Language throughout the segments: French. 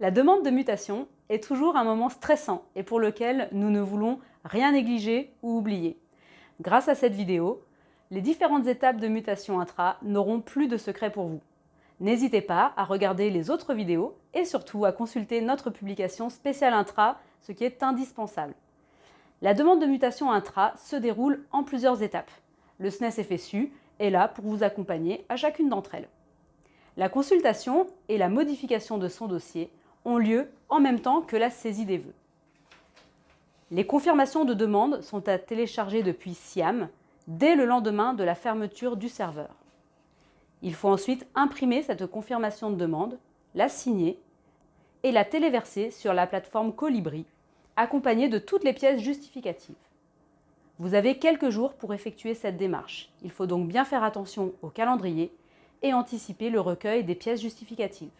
La demande de mutation est toujours un moment stressant et pour lequel nous ne voulons rien négliger ou oublier. Grâce à cette vidéo, les différentes étapes de mutation intra n'auront plus de secret pour vous. N'hésitez pas à regarder les autres vidéos et surtout à consulter notre publication spéciale intra, ce qui est indispensable. La demande de mutation intra se déroule en plusieurs étapes. Le SNES FSU est là pour vous accompagner à chacune d'entre elles. La consultation et la modification de son dossier ont lieu en même temps que la saisie des vœux. Les confirmations de demande sont à télécharger depuis SIAM dès le lendemain de la fermeture du serveur. Il faut ensuite imprimer cette confirmation de demande, la signer et la téléverser sur la plateforme Colibri, accompagnée de toutes les pièces justificatives. Vous avez quelques jours pour effectuer cette démarche. Il faut donc bien faire attention au calendrier et anticiper le recueil des pièces justificatives.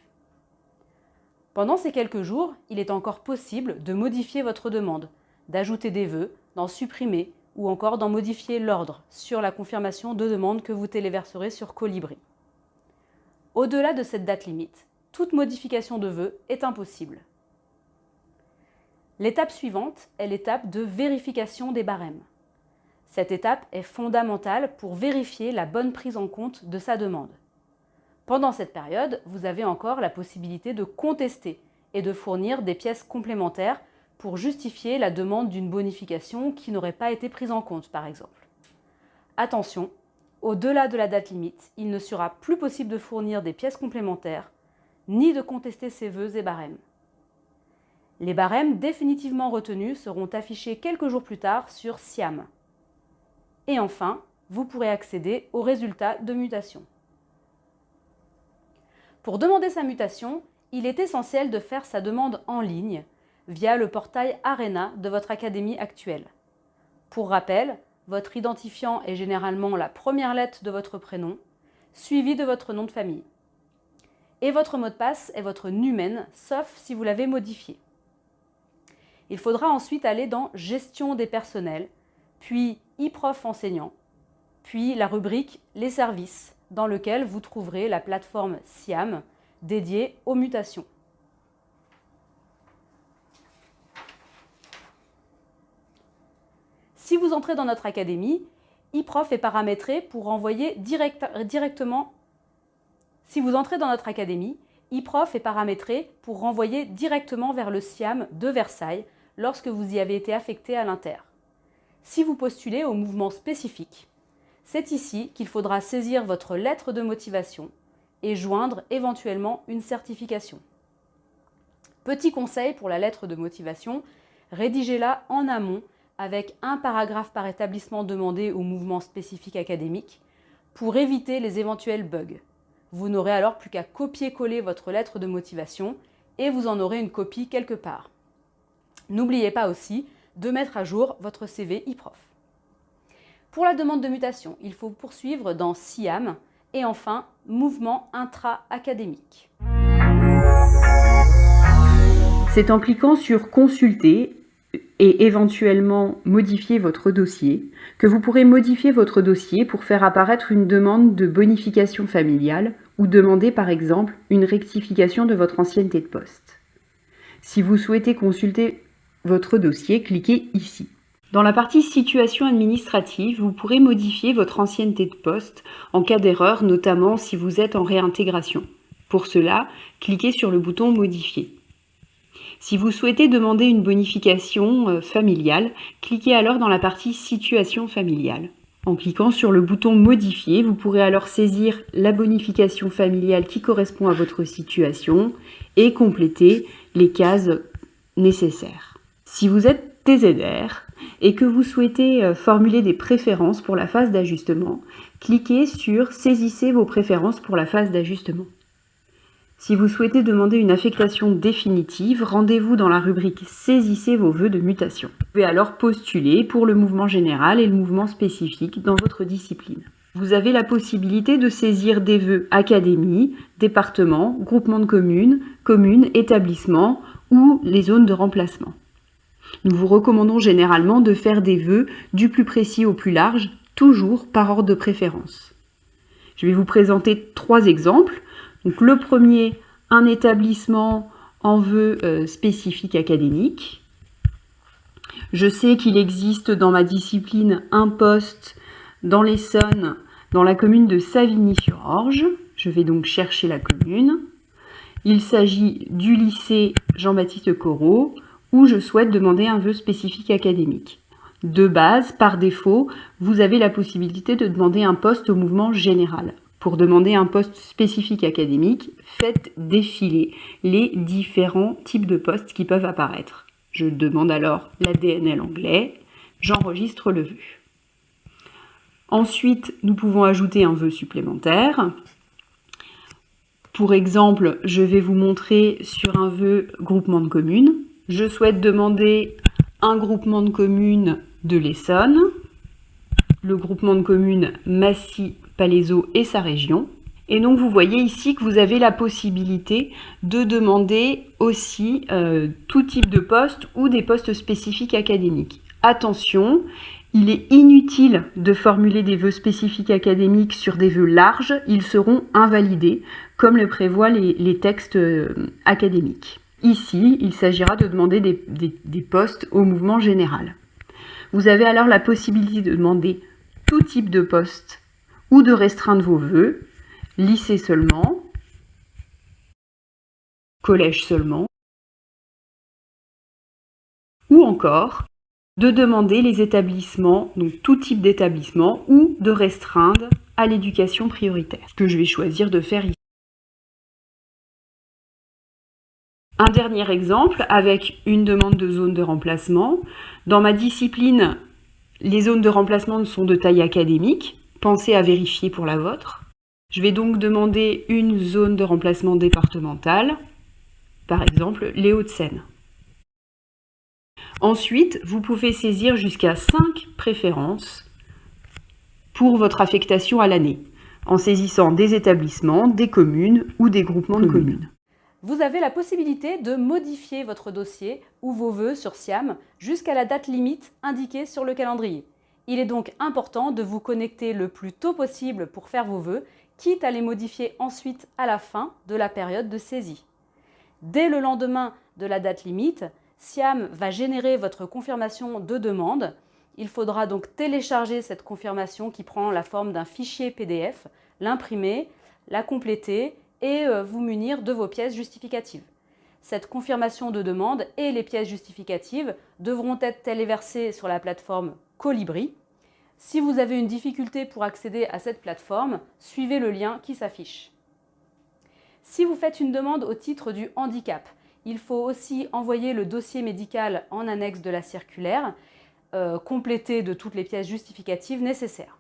Pendant ces quelques jours, il est encore possible de modifier votre demande, d'ajouter des vœux, d'en supprimer ou encore d'en modifier l'ordre sur la confirmation de demande que vous téléverserez sur Colibri. Au-delà de cette date limite, toute modification de vœux est impossible. L'étape suivante est l'étape de vérification des barèmes. Cette étape est fondamentale pour vérifier la bonne prise en compte de sa demande. Pendant cette période, vous avez encore la possibilité de contester et de fournir des pièces complémentaires pour justifier la demande d'une bonification qui n'aurait pas été prise en compte, par exemple. Attention, au-delà de la date limite, il ne sera plus possible de fournir des pièces complémentaires, ni de contester ces vœux et barèmes. Les barèmes définitivement retenus seront affichés quelques jours plus tard sur SIAM. Et enfin, vous pourrez accéder aux résultats de mutation. Pour demander sa mutation, il est essentiel de faire sa demande en ligne via le portail Arena de votre académie actuelle. Pour rappel, votre identifiant est généralement la première lettre de votre prénom, suivie de votre nom de famille. Et votre mot de passe est votre numen, sauf si vous l'avez modifié. Il faudra ensuite aller dans Gestion des personnels, puis e-prof enseignant, puis la rubrique Les services, dans lequel vous trouverez la plateforme SIAM dédiée aux mutations. Si vous entrez dans notre académie, e-prof est paramétré pour renvoyer directement vers le SIAM de Versailles lorsque vous y avez été affecté à l'Inter. Si vous postulez au mouvement spécifique, c'est ici qu'il faudra saisir votre lettre de motivation et joindre éventuellement une certification. Petit conseil pour la lettre de motivation, rédigez-la en amont avec un paragraphe par établissement demandé au mouvement spécifique académique pour éviter les éventuels bugs. Vous n'aurez alors plus qu'à copier-coller votre lettre de motivation et vous en aurez une copie quelque part. N'oubliez pas aussi de mettre à jour votre CV e-prof. Pour la demande de mutation, il faut poursuivre dans SIAM et enfin mouvement intra-académique. C'est en cliquant sur Consulter et éventuellement modifier votre dossier que vous pourrez modifier votre dossier pour faire apparaître une demande de bonification familiale ou demander par exemple une rectification de votre ancienneté de poste. Si vous souhaitez consulter votre dossier, cliquez ici. Dans la partie Situation administrative, vous pourrez modifier votre ancienneté de poste en cas d'erreur, notamment si vous êtes en réintégration. Pour cela, cliquez sur le bouton Modifier. Si vous souhaitez demander une bonification familiale, cliquez alors dans la partie Situation familiale. En cliquant sur le bouton Modifier, vous pourrez alors saisir la bonification familiale qui correspond à votre situation et compléter les cases nécessaires. Si vous êtes TZR et que vous souhaitez formuler des préférences pour la phase d'ajustement, cliquez sur Saisissez vos préférences pour la phase d'ajustement. Si vous souhaitez demander une affectation définitive, rendez-vous dans la rubrique Saisissez vos vœux de mutation. Vous pouvez alors postuler pour le mouvement général et le mouvement spécifique dans votre discipline. Vous avez la possibilité de saisir des vœux académie, département, groupement de communes, communes, établissements ou les zones de remplacement. Nous vous recommandons généralement de faire des vœux du plus précis au plus large, toujours par ordre de préférence. Je vais vous présenter 3 exemples. Donc, le premier, un établissement en vœu spécifique académique. Je sais qu'il existe dans ma discipline un poste dans l'Essonne, dans la commune de Savigny-sur-Orge. Je vais donc chercher la commune. Il s'agit du lycée Jean-Baptiste Corot, où je souhaite demander un vœu spécifique académique. De base, par défaut, vous avez la possibilité de demander un poste au mouvement général. Pour demander un poste spécifique académique, faites défiler les différents types de postes qui peuvent apparaître. Je demande alors la DNL anglais, j'enregistre le vœu. Ensuite, nous pouvons ajouter un vœu supplémentaire. Pour exemple, je vais vous montrer sur un vœu groupement de communes. Je souhaite demander un groupement de communes de l'Essonne, le groupement de communes Massy-Palaiseau et sa région. Et donc vous voyez ici que vous avez la possibilité de demander aussi tout type de poste ou des postes spécifiques académiques. Attention, il est inutile de formuler des vœux spécifiques académiques sur des vœux larges, ils seront invalidés, comme le prévoient les textes académiques. Ici, il s'agira de demander des postes au mouvement général. Vous avez alors la possibilité de demander tout type de poste ou de restreindre vos vœux, lycée seulement, collège seulement, ou encore de demander les établissements, donc tout type d'établissement, ou de restreindre à l'éducation prioritaire, ce que je vais choisir de faire ici. Un dernier exemple avec une demande de zone de remplacement. Dans ma discipline, les zones de remplacement sont de taille académique. Pensez à vérifier pour la vôtre. Je vais donc demander une zone de remplacement départementale, par exemple les Hauts-de-Seine. Ensuite, vous pouvez saisir jusqu'à 5 préférences pour votre affectation à l'année, en saisissant des établissements, des communes ou des groupements de communes. Vous avez la possibilité de modifier votre dossier ou vos vœux sur SIAM jusqu'à la date limite indiquée sur le calendrier. Il est donc important de vous connecter le plus tôt possible pour faire vos vœux, quitte à les modifier ensuite à la fin de la période de saisie. Dès le lendemain de la date limite, SIAM va générer votre confirmation de demande. Il faudra donc télécharger cette confirmation qui prend la forme d'un fichier PDF, l'imprimer, la compléter et vous munir de vos pièces justificatives. Cette confirmation de demande et les pièces justificatives devront être téléversées sur la plateforme Colibri. Si vous avez une difficulté pour accéder à cette plateforme, suivez le lien qui s'affiche. Si vous faites une demande au titre du handicap, il faut aussi envoyer le dossier médical en annexe de la circulaire, complété de toutes les pièces justificatives nécessaires.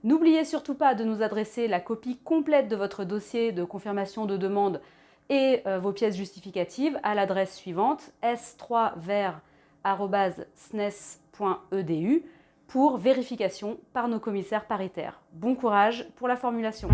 N'oubliez surtout pas de nous adresser la copie complète de votre dossier de confirmation de demande et vos pièces justificatives à l'adresse suivante s3ver@snes.edu pour vérification par nos commissaires paritaires. Bon courage pour la formulation.